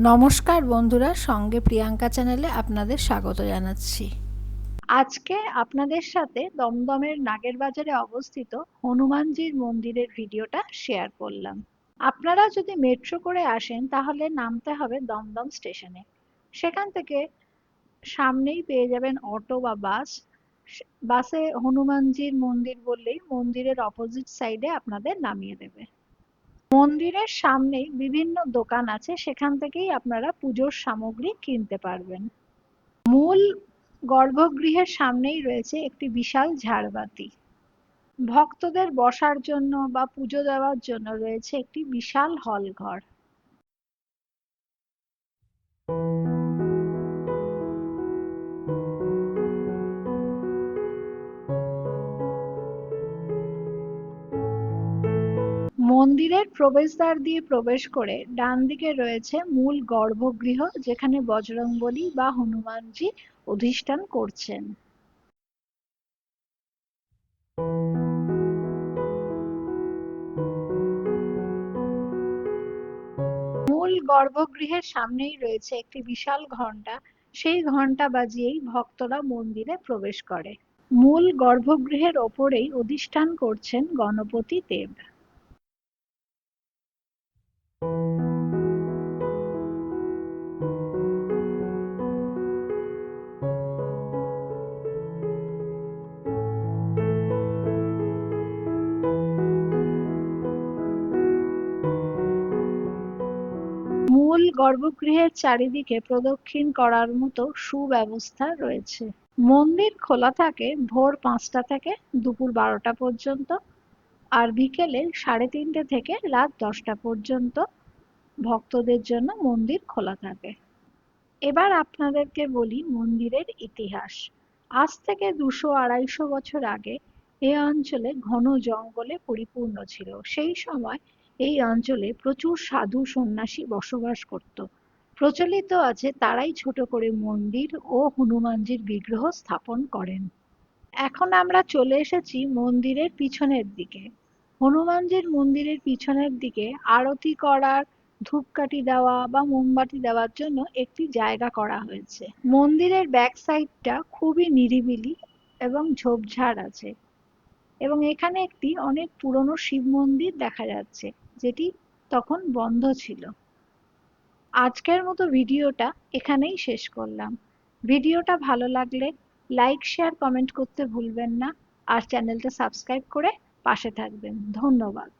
নমস্কার বন্ধুরা, সঙ্গে প্রিয়াঙ্কা চ্যানেলে আপনাদের স্বাগত জানাচ্ছি। আজকে আপনাদের সাথে দমদমের নাগের বাজারে অবস্থিত হনুমানজির মন্দিরের ভিডিওটা শেয়ার করলাম। আপনারা যদি মেট্রো করে আসেন তাহলে নামতে হবে দমদম স্টেশনে। সেখান থেকে সামনেই পেয়ে যাবেন অটো বা বাস। বাসে হনুমানজির মন্দির বললেই মন্দিরের অপোজিট সাইডে আপনাদের নামিয়ে দেবে। মন্দিরের সামনেই বিভিন্ন দোকান আছে, সেখান থেকেই আপনারা পুজোর সামগ্রী কিনতে পারবেন। মূল গর্ভগৃহের সামনেই রয়েছে একটি বিশাল ঝাড়বাতি। ভক্তদের বসার জন্য বা পুজো দেওয়ার জন্য রয়েছে একটি বিশাল হল ঘর। মন্দিরের প্রবেশদ্বার দিয়ে প্রবেশ করে ডান দিকে রয়েছে মূল গর্ভগৃহ, যেখানে বজরংবলী বা হনুমানজি অধিষ্ঠান করছেন। মূল গর্ভগৃহের সামনেই রয়েছে একটি বিশাল ঘণ্টা। সেই ঘণ্টা বাজিয়েই ভক্তরা মন্দিরে প্রবেশ করে। মূল গর্ভগৃহের ওপরেই অধিষ্ঠান করছেন গণপতি দেব। মূল গর্ভগৃহের চারিদিকে প্রদক্ষিণ করার মতো সুব্যবস্থা রয়েছে। মন্দির খোলা থাকে ভোর 5টা থেকে দুপুর 12টা পর্যন্ত, আর বিকেলে 3:30 থেকে রাত 10টা পর্যন্ত ভক্তদের জন্য মন্দির খোলা থাকে। এবার আপনাদেরকে বলি মন্দিরের ইতিহাস। আজ থেকে 200-250 বছর আগে এই অঞ্চলে ঘন জঙ্গলে পরিপূর্ণ ছিল। সেই সময় এই অঞ্চলে প্রচুর সাধু সন্ন্যাসী বসবাস করত। প্রচলিত আছে তারাই ছোট করে মন্দির ও হনুমানজির বিগ্রহ স্থাপন করেন। এখন আমরা চলে এসেছি মন্দিরের পিছনের দিকে। হনুমানজির মন্দিরের পিছনের দিকে আরতি করার, ধূপকাঠি দেওয়া বা মোমবাতি দেওয়ার জন্য একটি জায়গা করা হয়েছে। মন্দিরের ব্যাক সাইডটা খুবই নিরিবিলি এবং ঝোপঝাড় আছে, এবং এখানে একটি অনেক পুরনো শিব মন্দির দেখা যাচ্ছে, যেটি তখন বন্ধ ছিল। আজকের মতো ভিডিওটা এখানেই শেষ করলাম। ভিডিওটা ভালো লাগলে লাইক, শেয়ার, কমেন্ট করতে ভুলবেন না, আর চ্যানেলটা সাবস্ক্রাইব করে পাশে থাকবেন। ধন্যবাদ।